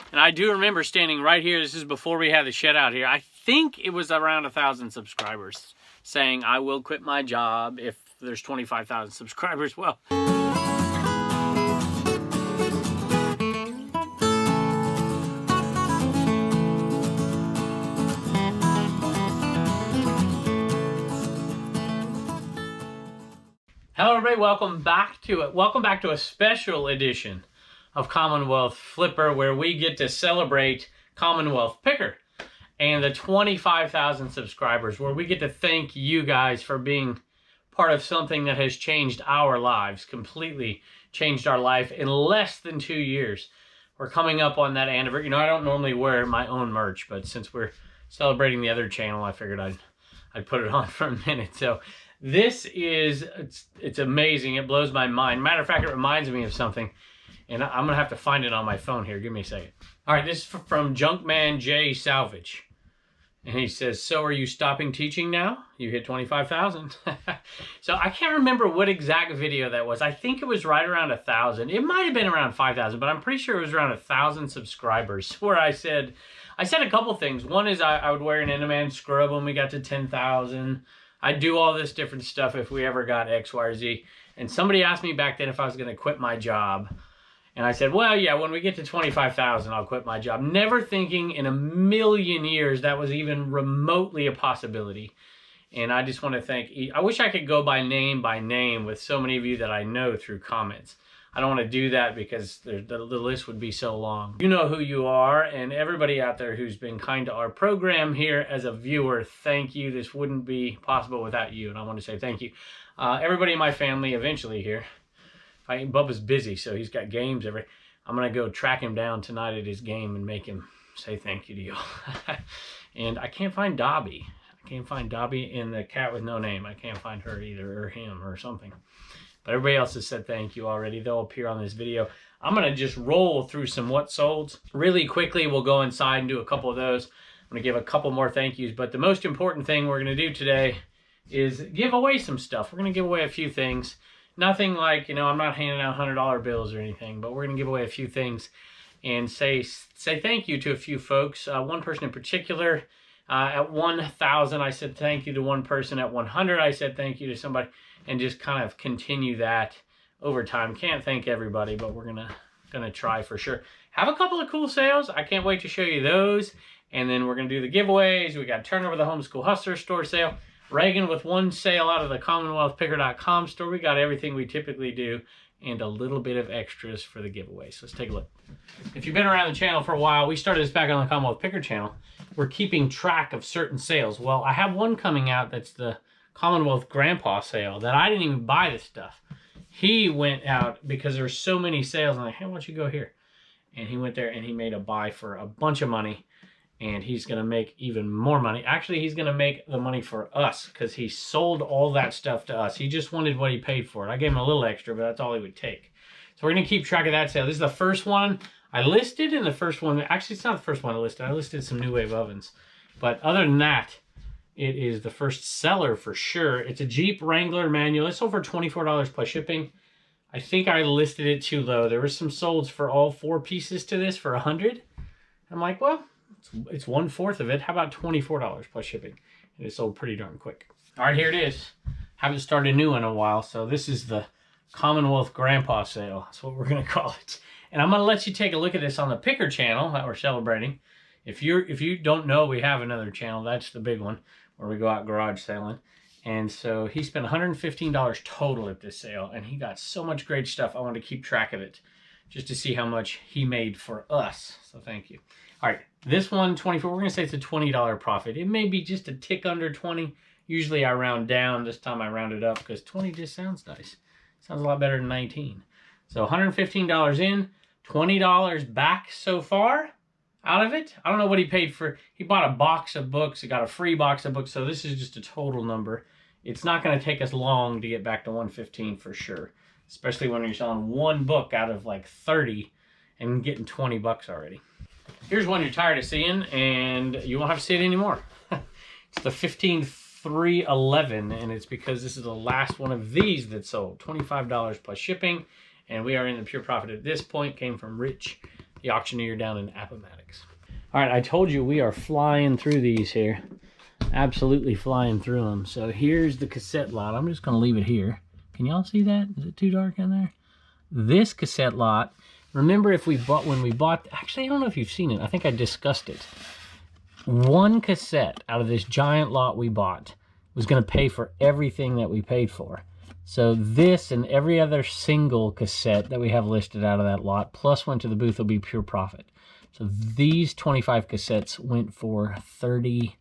And I do remember standing right here. This is before we had the shed out here. I think it was around 1,000 subscribers saying, I will quit my job if there's 25,000 subscribers. Well, hello everybody, welcome back to a special edition of Commonwealth Flipper, where we get to celebrate Commonwealth Picker and the 25,000 subscribers, where we get to thank you guys for being part of something that has changed our lives, completely changed our life in less than 2 years. We're coming up on that anniversary. You know, I don't normally wear my own merch, but since we're celebrating the other channel, I figured I'd put it on for a minute. So this is, it's amazing. It blows my mind. Matter of fact, it reminds me of something. And I'm going to have to find it on my phone here. Give me a second. All right, this is from Junkman J Salvage. And he says, so are you stopping teaching now? You hit 25,000. So I can't remember what exact video that was. I think it was right around 1,000. It might have been around 5,000, but I'm pretty sure it was around 1,000 subscribers, where I said a couple things. One is I would wear an Enderman scrub when we got to 10,000. I'd do all this different stuff if we ever got X, Y, or Z. And somebody asked me back then if I was going to quit my job. And I said, well, yeah, when we get to 25,000, I'll quit my job. Never thinking in a million years that was even remotely a possibility. And I just want to thank, I wish I could go by name with so many of you that I know through comments. I don't want to do that because the list would be so long. You know who you are, and everybody out there who's been kind to our program here as a viewer, thank you. This wouldn't be possible without you, and I want to say thank you. Everybody in my family eventually here. Bubba's busy, so he's got games I'm going to go track him down tonight at his game and make him say thank you to you. And I can't find Dobby. I can't find Dobby and the cat with no name. I can't find her either, or him, or something. But everybody else has said thank you already. They'll appear on this video. I'm going to just roll through some what solds. Really quickly, we'll go inside and do a couple of those. I'm going to give a couple more thank yous. But the most important thing we're going to do today is give away some stuff. We're going to give away a few things. Nothing like, you know, I'm not handing out $100 bills or anything, but we're going to give away a few things and say thank you to a few folks. One person in particular, at 1,000, I said thank you to one person. At 100, I said thank you to somebody, and just kind of continue that over time. Can't thank everybody, but we're gonna try for sure. Have a couple of cool sales. I can't wait to show you those. And then we're going to do the giveaways. We got Turnover the Homeschool Hustler store sale. Reagan with one sale out of the CommonwealthPicker.com store. We got everything we typically do and a little bit of extras for the giveaways. Let's take a look. If you've been around the channel for a while, we started this back on the Commonwealth Picker channel. We're keeping track of certain sales. Well, I have one coming out that's the Commonwealth Grandpa sale that I didn't even buy this stuff. He went out because there were so many sales. I'm like, hey, why don't you go here? And he went there and he made a buy for a bunch of money. And he's going to make even more money. Actually, he's going to make the money for us because he sold all that stuff to us. He just wanted what he paid for it. I gave him a little extra, but that's all he would take. So we're going to keep track of that sale. This is the first one I listed, and the first one, actually, it's not the first one I listed. I listed some New Wave ovens. But other than that, it is the first seller for sure. It's a Jeep Wrangler manual. It's sold for $24 plus shipping. I think I listed it too low. There were some solds for all 4 pieces to this for $100. I'm like, well, it's 1/4 of it. How about $24 plus shipping? And it sold pretty darn quick. All right, here it is. Haven't started new in a while, so this is the Commonwealth Grandpa sale. That's what we're going to call it. And I'm going to let you take a look at this on the Picker channel that we're celebrating. If you don't know, we have another channel. That's the big one where we go out garage selling. And so he spent $115 total at this sale, and he got so much great stuff. I want to keep track of it just to see how much he made for us. So thank you. All right, this one, 24, we're going to say it's a $20 profit. It may be just a tick under 20. Usually I round down. This time I rounded up because 20 just sounds nice. Sounds a lot better than 19. So $115 in, $20 back so far out of it. I don't know what he paid for. He bought a box of books. He got a free box of books. So this is just a total number. It's not going to take us long to get back to 115 for sure, especially when you're selling one book out of like 30 and getting 20 bucks already. Here's one you're tired of seeing, and you won't have to see it anymore. It's the 15311, and it's because this is the last one of these that sold. $25 plus shipping, and we are in the pure profit at this point. Came from Rich the auctioneer down in Appomattox. All right, I told you we are flying through these here. Absolutely flying through them. So here's the cassette lot. I'm just going to leave it here. Can y'all see that? Is it too dark in there? This cassette lot, remember when we bought, actually I don't know if you've seen it. I think I discussed it. One cassette out of this giant lot we bought was going to pay for everything that we paid for. So this and every other single cassette that we have listed out of that lot, plus went to the booth, will be pure profit. So these 25 cassettes went for $32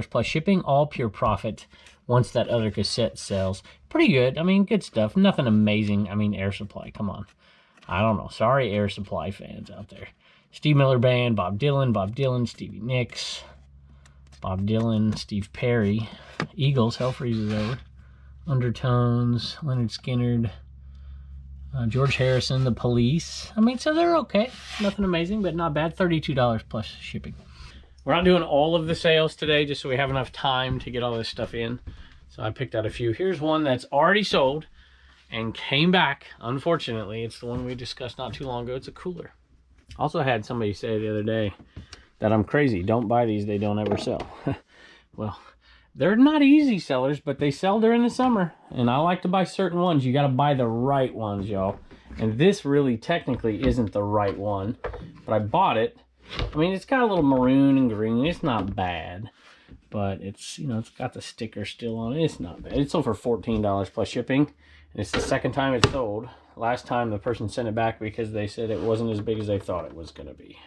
plus shipping, all pure profit once that other cassette sells. Pretty good. I mean, good stuff. Nothing amazing. I mean, Air Supply, come on. I don't know. Sorry, Air Supply fans out there. Steve Miller Band, Bob Dylan, Stevie Nicks, Bob Dylan, Steve Perry, Eagles, Hell Freezes Over, Undertones, Leonard Skinner, George Harrison, The Police. I mean, so they're okay. Nothing amazing, but not bad. $32 plus shipping. We're not doing all of the sales today just so we have enough time to get all this stuff in. So I picked out a few. Here's one that's already sold and came back, unfortunately. It's the one we discussed not too long ago. It's a cooler. Also had somebody say the other day that I'm crazy. Don't buy these. They don't ever sell. Well, they're not easy sellers, but they sell during the summer. And I like to buy certain ones. You got to buy the right ones, y'all. And this really technically isn't the right one. But I bought it. I mean, it's got a little maroon and green. It's not bad. But it's, you know, it's got the sticker still on it. It's not bad. It sold for $14 plus shipping. And it's the second time it's sold. Last time the person sent it back because they said it wasn't as big as they thought it was going to be.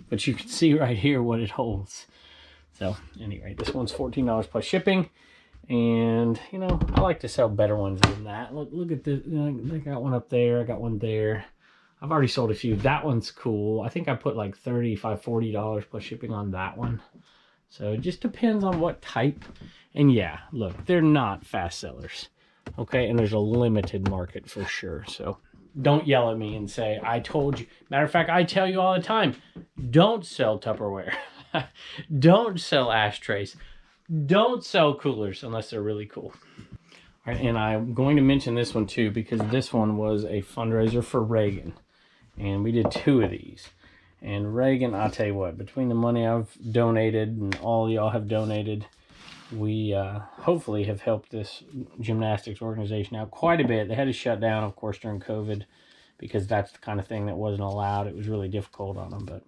But you can see right here what it holds. So anyway, this one's $14 plus shipping. And, you know, I like to sell better ones than that. Look at this. You know, I got one up there. I got one there. I've already sold a few. That one's cool. I think I put like $35, $40 plus shipping on that one. So it just depends on what type. And yeah, look, they're not fast sellers. Okay, and there's a limited market for sure. So don't yell at me and say, I told you. Matter of fact, I tell you all the time, don't sell Tupperware. Don't sell ashtrays. Don't sell coolers unless they're really cool. All right, and I'm going to mention this one too because this one was a fundraiser for Reagan. And we did 2 of these. And Reagan, I'll tell you what, between the money I've donated and all y'all have donated, we hopefully have helped this gymnastics organization out quite a bit. They had to shut down, of course, during COVID because that's the kind of thing that wasn't allowed. It was really difficult on them, but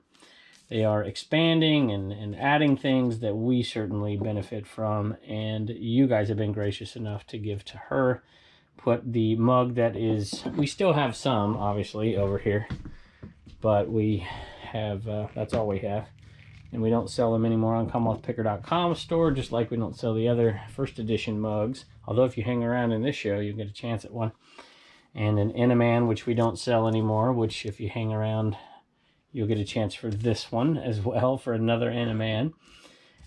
they are expanding and adding things that we certainly benefit from. And you guys have been gracious enough to give to her. Put the mug that is, we still have some, obviously, over here. But we have, that's all we have. And we don't sell them anymore on CommonwealthPicker.com store, just like we don't sell the other first edition mugs. Although if you hang around in this show, you'll get a chance at one. And an Enaman, which we don't sell anymore, which if you hang around, you'll get a chance for this one as well, for another Enaman.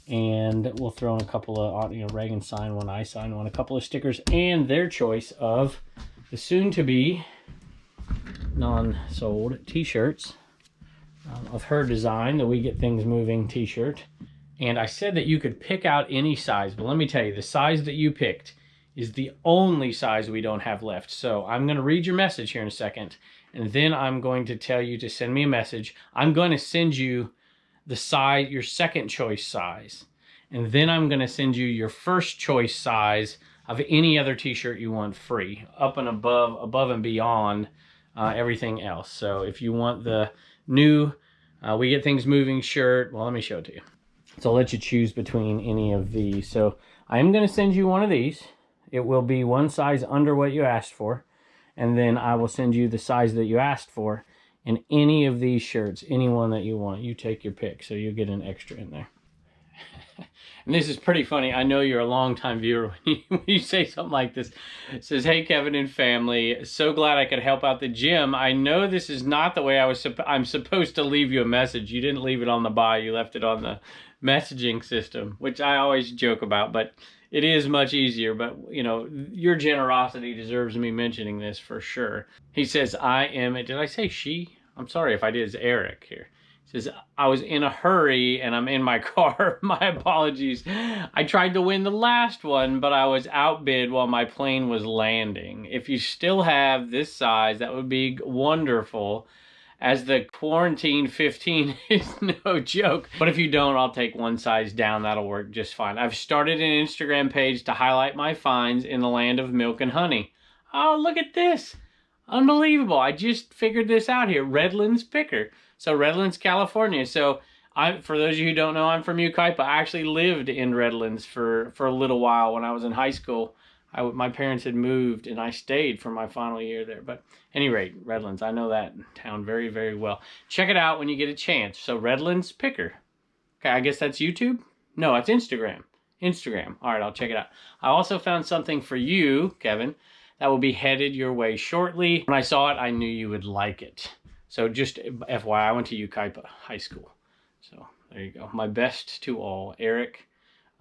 And we'll throw in a couple of, you know, Reagan signed one, I signed one, a couple of stickers, and their choice of the soon-to-be non-sold t-shirts of her design, the We Get Things Moving t-shirt. And I said that you could pick out any size, but let me tell you, the size that you picked is the only size we don't have left. So I'm going to read your message here in a second, and then I'm going to tell you to send me a message. I'm going to send you the size, your second choice size, and then I'm going to send you your first choice size of any other t-shirt you want free, up and above and beyond everything else. So if you want the new We Get Things Moving shirt, well, let me show it to you. So I'll let you choose between any of these. So I am going to send you one of these. It will be one size under what you asked for, and then I will send you the size that you asked for in any of these shirts, any one that you want. You take your pick, so you'll get an extra in there. And this is pretty funny. I know you're a longtime viewer when you say something like this. It says, hey, Kevin and family, so glad I could help out the gym. I know this is not the way I'm supposed to leave you a message. You didn't leave it on the buy. You left it on the messaging system, which I always joke about, but it is much easier. But, you know, your generosity deserves me mentioning this for sure. He says, did I say she? I'm sorry if I did. It's Eric here. Says, I was in a hurry and I'm in my car. My apologies. I tried to win the last one, but I was outbid while my plane was landing. If you still have this size, that would be wonderful. as the quarantine 15 is no joke. But if you don't, I'll take one size down. That'll work just fine. I've started an Instagram page to highlight my finds in the land of milk and honey. Oh, look at this. Unbelievable. I just figured this out here. Redlands Picker. So Redlands, California. So for those of you who don't know, I'm from Yucaipa. I actually lived in Redlands for a little while when I was in high school. My parents had moved, and I stayed for my final year there. But at any rate, Redlands, I know that town very, very well. Check it out when you get a chance. So Redlands Picker. Okay, I guess that's YouTube? No, it's Instagram. Instagram. All right, I'll check it out. I also found something for you, Kevin, that will be headed your way shortly. When I saw it, I knew you would like it. So just FYI, I went to Yucaipa High School. So there you go. My best to all, Eric,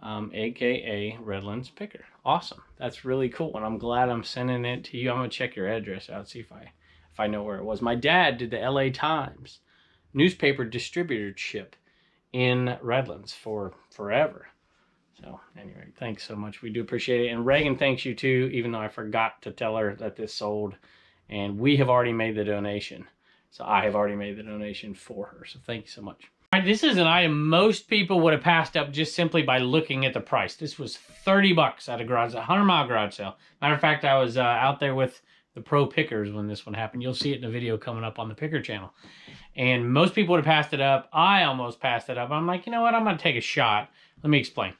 aka Redlands Picker. Awesome. That's really cool, and I'm glad I'm sending it to you. I'm gonna check your address out, see if I know where it was. My dad did the LA Times newspaper distributorship in Redlands for forever. So anyway, thanks so much. We do appreciate it. And Reagan thanks you too, even though I forgot to tell her that this sold, and we have already made the donation. So I have already made the donation for her. So thank you so much. All right, this is an item most people would have passed up just simply by looking at the price. This was 30 bucks at a garage, 100-mile garage sale. Matter of fact, I was out there with the pro pickers when this one happened. You'll see it in a video coming up on the Picker channel. And most people would have passed it up. I almost passed it up. I'm like, you know what? I'm going to take a shot. Let me explain.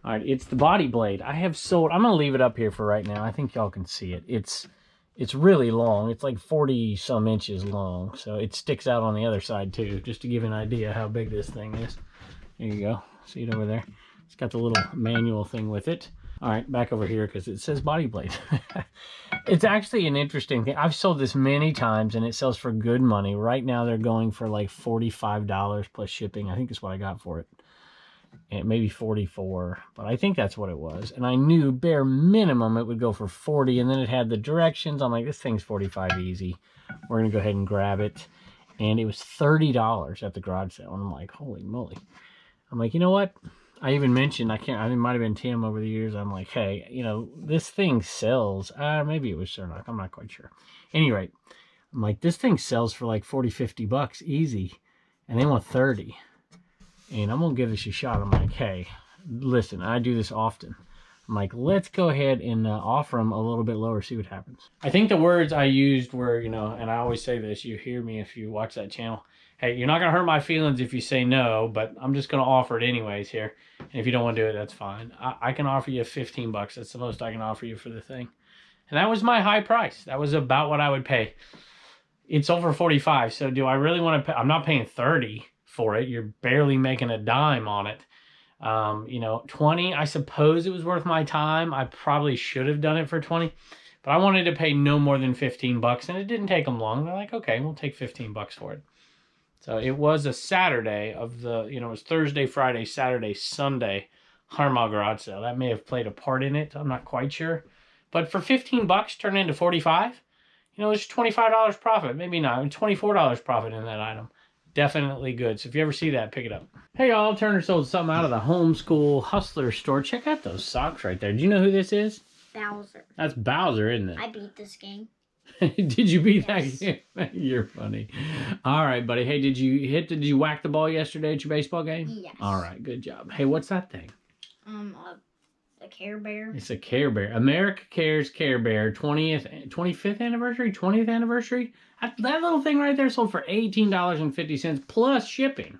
All right, it's the body blade. I have sold, I'm going to leave it up here for right now. I think y'all can see it. It's really long. It's like 40 some inches long. So it sticks out on the other side too, just to give you an idea how big this thing is. There you go. See it over there? It's got the little manual thing with it. All right, back over here because it says body blade. It's actually an interesting thing. I've sold this many times and it sells for good money. Right now they're going for like $45 plus shipping. I think that's what I got for it. And maybe 44, but I think that's what it was. And I knew bare minimum it would go for 40, and then it had the directions. I'm like, this thing's 45 easy. We're gonna go ahead and grab it. And it was $30 at the garage sale. And I'm like, holy moly. I'm like, you know what? I even mentioned, I think it might have been Tim over the years. I'm like, hey, you know, this thing sells. Maybe it was Cernock. I'm not quite sure. Any rate, I'm like, this thing sells for like 40, 50 bucks easy. And they want 30. And I'm going to give this a shot. I'm like, hey, listen, I do this often. I'm like, let's go ahead and offer them a little bit lower, see what happens. I think the words I used were, you know, and I always say this, you hear me if you watch that channel. Hey, you're not going to hurt my feelings if you say no, but I'm just going to offer it anyways here. And if you don't want to do it, that's fine. I can offer you 15 bucks. That's the most I can offer you for the thing. And that was my high price. That was about what I would pay. It's over 45. So do I really want to pay? I'm not paying 30 for it. You're barely making a dime on it. You know, 20, I suppose it was worth my time. I probably should have done it for 20, but I wanted to pay no more than 15 bucks, and it didn't take them long. They're like, okay, we'll take 15 bucks for it. So it was a Saturday of the, you know, it was Thursday, Friday, Saturday, Sunday 100-mile garage sale. That may have played a part in it. I'm not quite sure. But for 15 bucks turned into 45, you know, it's $25 profit. Maybe not. $24 profit in that item. Definitely good. So if you ever see that, pick it up. Hey y'all, Turner sold something out of the Homeschool Hustler store. Check out those socks right there. Do you know who this is? Bowser. That's Bowser, isn't it? I beat this game. Did you beat Yes. that game? You're funny. All right, buddy. Hey, did you whack the ball yesterday at your baseball game? Yes. All right, good job. Hey, what's that thing? A Care Bear. It's a Care Bear. America Cares Care Bear 25th anniversary, 20th anniversary. That little thing right there sold for $18.50 plus shipping.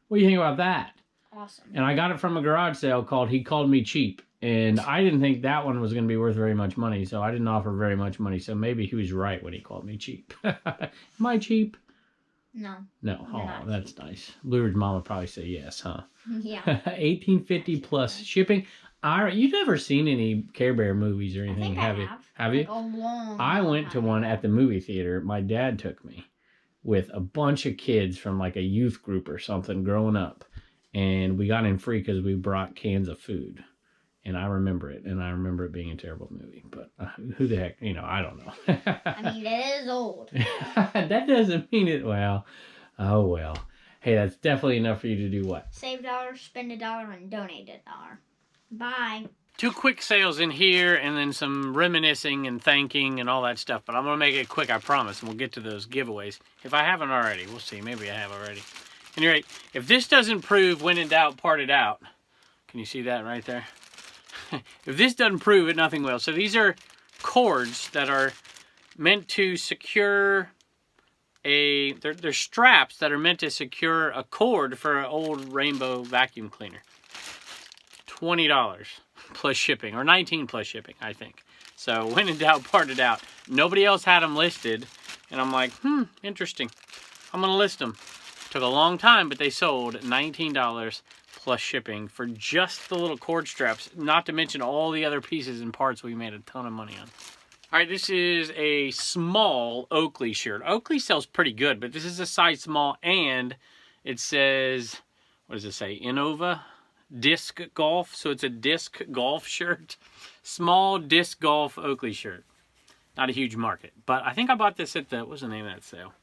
What do you think about that? Awesome. And I got it from a garage sale called He Called Me Cheap. And I didn't think that one was going to be worth very much money, so I didn't offer very much money. So maybe he was right when he called me cheap. Am I cheap? No. No. Oh, that's nice. Lured mom would probably say yes, huh? Yeah. $18.50 plus shipping. You've never seen any Care Bear movies or anything, have you? Have you? Like a long I went to one at the movie theater. My dad took me with a bunch of kids from like a youth group or something growing up. And we got in free because we brought cans of food. And I remember it. And I remember it being a terrible movie. But who the heck, you know, I don't know. I mean, it is old. That doesn't mean it well. Oh, well. Hey, that's definitely enough for you to do what? Save $1, spend $1, and donate $1. Bye. 2 quick sales in here, and then some reminiscing and thanking and all that stuff. But I'm going to make it quick, I promise, and we'll get to those giveaways. If I haven't already, we'll see. Maybe I have already. At any rate, if this doesn't prove when in doubt, part it out. Can you see that right there? If this doesn't prove it, nothing will. So these are cords that are meant to secure they're straps that are meant to secure a cord for an old Rainbow vacuum cleaner. $20 plus shipping, or $19 plus shipping, I think. So when in doubt, part it out. Nobody else had them listed, and I'm like, interesting. I'm gonna list them. Took a long time, but they sold $19 plus shipping for just the little cord straps, not to mention all the other pieces and parts we made a ton of money on. All right, this is a small Oakley shirt. Oakley sells pretty good, but this is a size small, and it says, what does it say? Innova Disc Golf. So it's a disc golf shirt. Small disc golf Oakley shirt. Not a huge market, but I think I bought this at the, what's the name of that sale?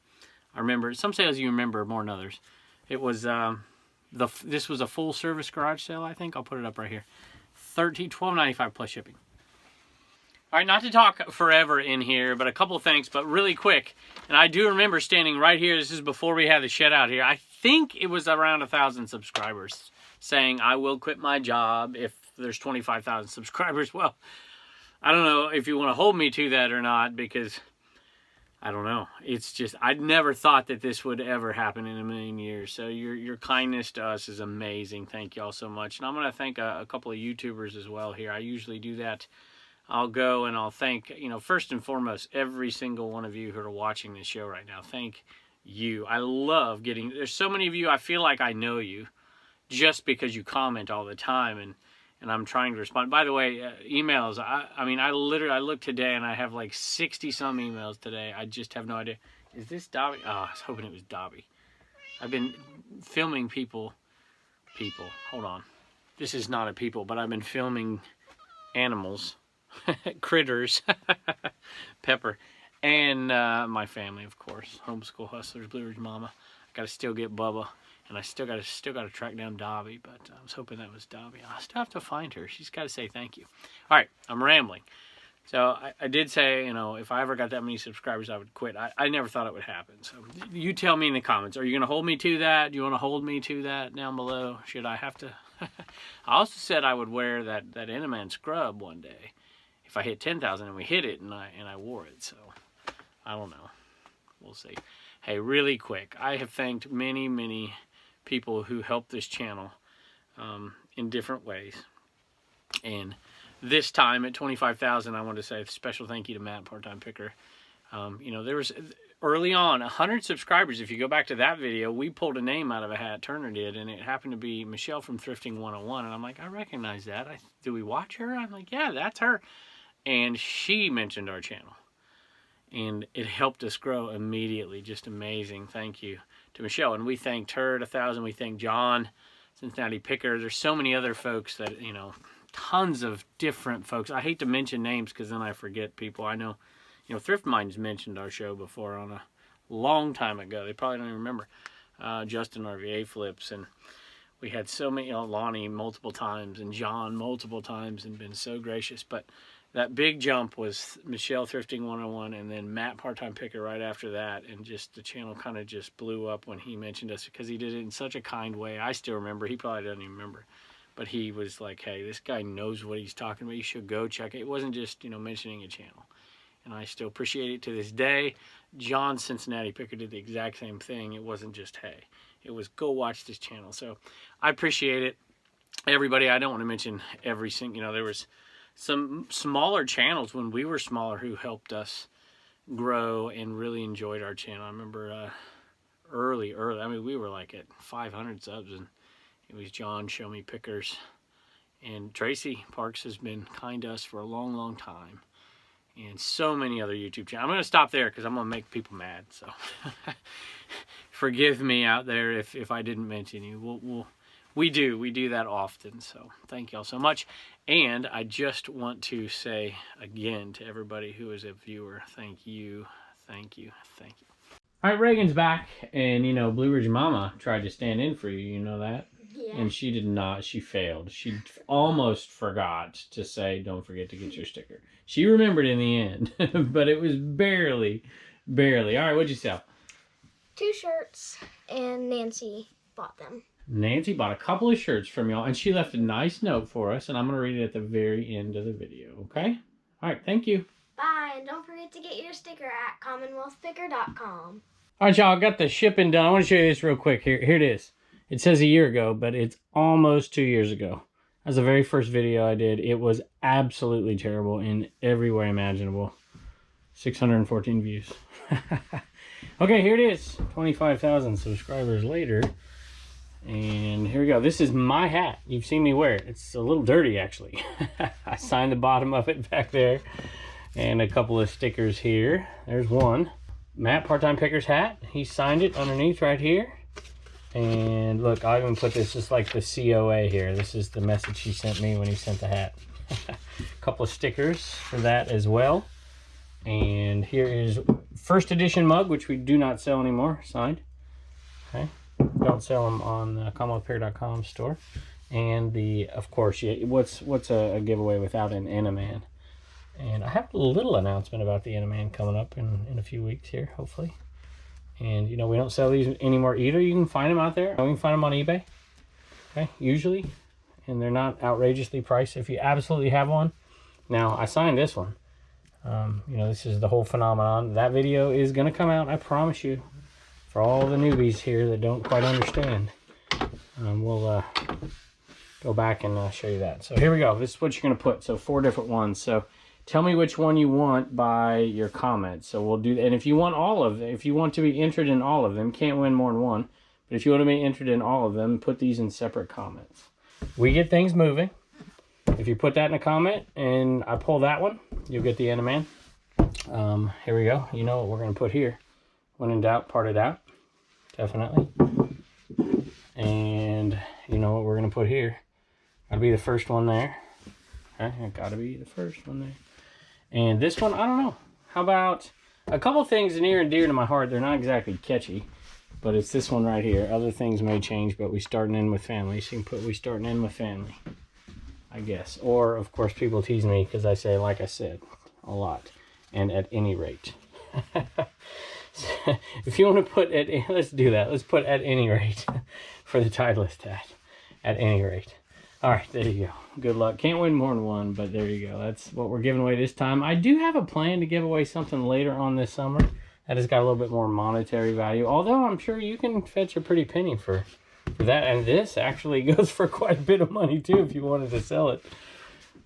I remember, some sales you remember more than others. It was, this was a full service garage sale, I think. I'll put it up right here. $12.95 plus shipping. All right, not to talk forever in here, but a couple of things, but really quick. And I do remember standing right here. This is before we had the shed out here. I think it was around 1,000 subscribers saying, I will quit my job if there's 25,000 subscribers. Well, I don't know if you want to hold me to that or not, because I don't know. It's just, I'd never thought that this would ever happen in a million years. So your kindness to us is amazing. Thank you all so much. And I'm going to thank a couple of YouTubers as well here. I usually do that. I'll go and I'll thank, first and foremost, every single one of you who are watching this show right now. Thank you. I love getting, there's so many of you, I feel like I know you just because you comment all the time, and I'm trying to respond. By the way, emails, I looked today and I have like 60 some emails today. I just have no idea. Is this Dobby? Oh, I was hoping it was Dobby. I've been filming people. Hold on. This is not a people, but I've been filming animals. Critters, Pepper, and my family, of course. Homeschool hustlers, Blue Ridge Mama. I gotta still get Bubba, and I still gotta track down Dobby. But I was hoping that was Dobby. I still have to find her. She's got to say thank you. All right, I'm rambling. So I did say, if I ever got that many subscribers, I would quit. I never thought it would happen. So you tell me in the comments. Are you gonna hold me to that? Do you want to hold me to that down below? Should I have to? I also said I would wear that Enaman scrub one day. If I hit 10,000 and we hit it and I wore it. So I don't know. We'll see. Hey, really quick. I have thanked many, many people who helped this channel in different ways. And this time at 25,000, I want to say a special thank you to Matt, Part-Time Picker. There was early on 100 subscribers. If you go back to that video, we pulled a name out of a hat. Turner did, and it happened to be Michelle from Thrifting 101. And I'm like, I recognize that. Do we watch her? I'm like, yeah, that's her. And she mentioned our channel, and it helped us grow immediately. Just amazing. Thank you to Michelle. And we thanked her at 1,000. We thanked John, Cincinnati Picker. There's so many other folks that, tons of different folks. I hate to mention names because then I forget people. I know, Thrift Minds mentioned our show before on a long time ago. They probably don't even remember. Justin RVA Flips, and we had so many, Lonnie multiple times, and John multiple times, and been so gracious. But that big jump was Michelle Thrifting 101, and then Matt Part-Time Picker right after that, and just the channel kind of just blew up when he mentioned us because he did it in such a kind way. I still remember. He probably doesn't even remember, but he was like, hey, this guy knows what he's talking about. You should go check it. It wasn't just, mentioning a channel, and I still appreciate it to this day. John Cincinnati Picker did the exact same thing. It wasn't just, hey, it was go watch this channel. So I appreciate it. Everybody, I don't want to mention every single, there was some smaller channels when we were smaller who helped us grow and really enjoyed our channel. I remember early, we were like at 500 subs, and it was John Show Me Pickers, and Tracy Parks has been kind to us for a long, long time, and so many other YouTube channels. I'm going to stop there because I'm going to make people mad, so forgive me out there if I didn't mention you. We do that often, so thank y'all so much. And I just want to say again to everybody who is a viewer, thank you. All right, Reagan's back, and Blue Ridge Mama tried to stand in for you, you know that? Yeah. Yeah. And she did not. She failed. She almost forgot to say, don't forget to get your sticker. She remembered in the end, but it was barely. All right, what'd you sell? 2 shirts, and Nancy bought them. Nancy bought a couple of shirts from y'all, and she left a nice note for us, and I'm going to read it at the very end of the video, okay? All right, thank you. Bye, and don't forget to get your sticker at commonwealthpicker.com. All right, y'all, I got the shipping done. I want to show you this real quick. Here it is. It says a year ago, but it's almost 2 years ago. That's the very first video I did. It was absolutely terrible in every way imaginable. 614 views. Okay, here it is. 25,000 subscribers later. And here we go. This is my hat. You've seen me wear it. It's a little dirty, actually. I signed the bottom of it back there. And a couple of stickers here. There's one. Matt, Part-Time Picker's hat. He signed it underneath right here. And look, I even put this just like the COA here. This is the message he sent me when he sent the hat. A couple of stickers for that as well. And here is first edition mug, which we do not sell anymore, signed. Okay. Don't sell them on the commonwealthpicker.com store. And the, of course, yeah, what's a giveaway without an Enaman? And I have a little announcement about the Enaman coming up in a few weeks here, hopefully. And, you know, we don't sell these anymore either. You can find them out there. You can find them on eBay, okay, usually. And they're not outrageously priced if you absolutely have one. Now, I signed this one. You know, this is the whole phenomenon. That video is going to come out, I promise you. For all the newbies here that don't quite understand, we'll go back and show you that. So here we go. This is what you're going to put. So 4 different ones. So tell me which one you want by your comments. So we'll do that. And if you want all of them, if you want to be entered in all of them, can't win more than one. But if you want to be entered in all of them, put these in separate comments. We get things moving. If you put that in a comment and I pull that one, you'll get the Enaman. Here we go. You know what we're going to put here. When in doubt, part it out. Definitely. And you know what we're going to put here. Gotta be the first one there. Okay, gotta be the first one there. And this one, I don't know. How about a couple things near and dear to my heart. They're not exactly catchy, but it's this one right here. Other things may change, but we starting in with family. So you can put we starting in with family, I guess. Or, of course, people tease me because I say, like I said, a lot. And at any rate. If you want to put at, let's do that. Let's put at any rate for the Titleist hat. At any rate. All right, there you go. Good luck. Can't win more than one, but there you go. That's what we're giving away this time. I do have a plan to give away something later on this summer that has got a little bit more monetary value. Although I'm sure you can fetch a pretty penny for that. And this actually goes for quite a bit of money too if you wanted to sell it.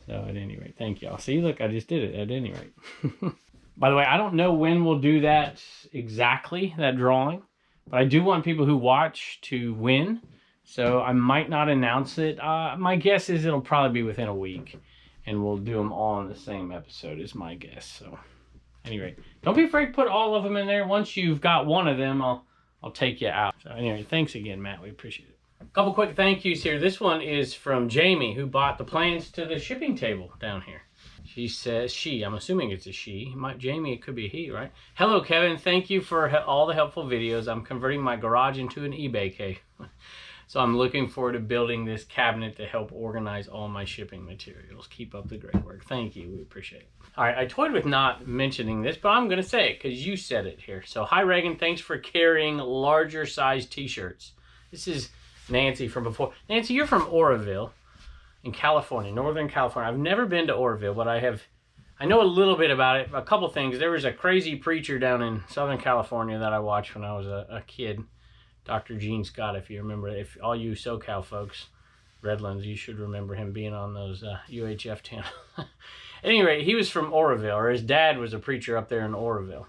So at any rate, thank y'all. See, look, I just did it at any rate. By the way, I don't know when we'll do that exactly, that drawing. But I do want people who watch to win. So I might not announce it. My guess is it'll probably be within a week. And we'll do them all in the same episode is my guess. So anyway, don't be afraid to put all of them in there. Once you've got one of them, I'll take you out. So anyway, thanks again, Matt. We appreciate it. A couple quick thank yous here. This one is from Jamie, who bought the plans to the shipping table down here. She says, I'm assuming it's a she. Jamie, it could be a he, right? Hello, Kevin. Thank you for all the helpful videos. I'm converting my garage into an eBay cave. So I'm looking forward to building this cabinet to help organize all my shipping materials. Keep up the great work. Thank you. We appreciate it. All right, I toyed with not mentioning this, but I'm going to say it because you said it here. So hi, Reagan. Thanks for carrying larger size t-shirts. This is Nancy from before. Nancy, you're from Oroville in California, Northern California. I've never been to Oroville, but I know a little bit about it. A couple things. There was a crazy preacher down in Southern California that I watched when I was a kid. Dr. Gene Scott, if you remember. If all you SoCal folks, Redlands, you should remember him being on those UHF channels. At any rate, he was from Oroville, or his dad was a preacher up there in Oroville.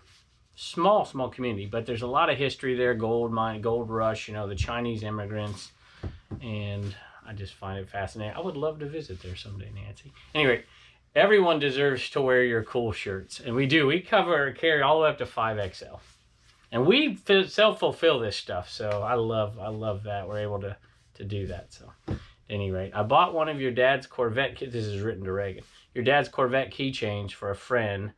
Small community, but there's a lot of history there. Gold mine, gold rush, you know, the Chinese immigrants. And I just find it fascinating. I would love to visit there someday, Nancy. Anyway, everyone deserves to wear your cool shirts. And we do. We carry all the way up to 5XL. And we self-fulfill this stuff. So I love that. We're able to do that. So at any rate, I bought one of your dad's Corvette. This is written to Reagan. Your dad's Corvette keychains for a friend.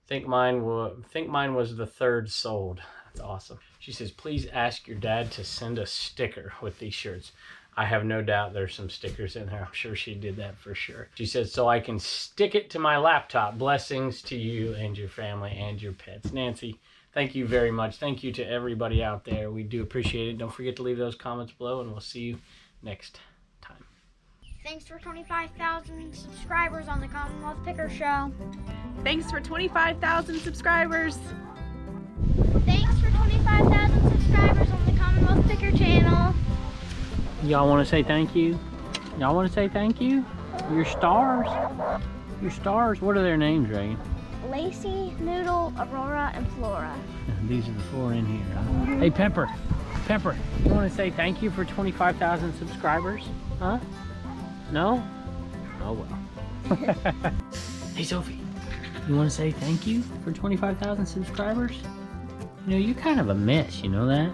Think mine was the third sold. That's awesome. She says, please ask your dad to send a sticker with these shirts. I have no doubt there's some stickers in there. I'm sure she did that for sure. She said, so I can stick it to my laptop. Blessings to you and your family and your pets. Nancy, thank you very much. Thank you to everybody out there. We do appreciate it. Don't forget to leave those comments below, and we'll see you next time. Thanks for 25,000 subscribers on the Commonwealth Picker Show. Thanks for 25,000 subscribers. Thanks for 25,000 subscribers on the Commonwealth Picker channel. Y'all want to say thank you? Y'all want to say thank you? Your stars. Your stars. What are their names, Reagan? Lacey, Noodle, Aurora, and Flora. These are the 4 in here. Huh? Hey, Pepper. Pepper, you want to say thank you for 25,000 subscribers? Huh? No? Oh, well. Hey, Sophie. You want to say thank you for 25,000 subscribers? You know, you're kind of a mess, you know that?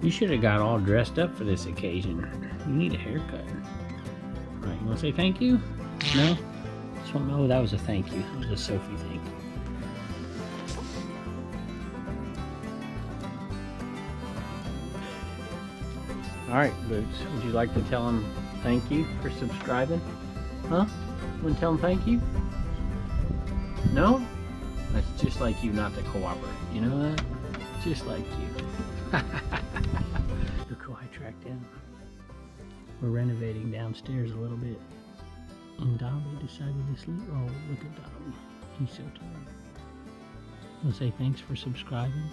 You should have got all dressed up for this occasion. You need a haircut. All right, you want to say thank you? No? Just want to know that was a thank you. That was a Sophie thank you. All right, Boots, would you like to tell them thank you for subscribing? Huh? Want to tell them thank you? No? That's just like you not to cooperate. You know that? Just like you. Look who I tracked down. We're renovating downstairs a little bit. And Dobby decided to sleep. Oh, look at Dobby. He's so tired. I'll say thanks for subscribing.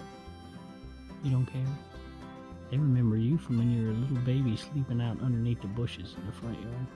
You don't care? They remember you from when you were a little baby sleeping out underneath the bushes in the front yard.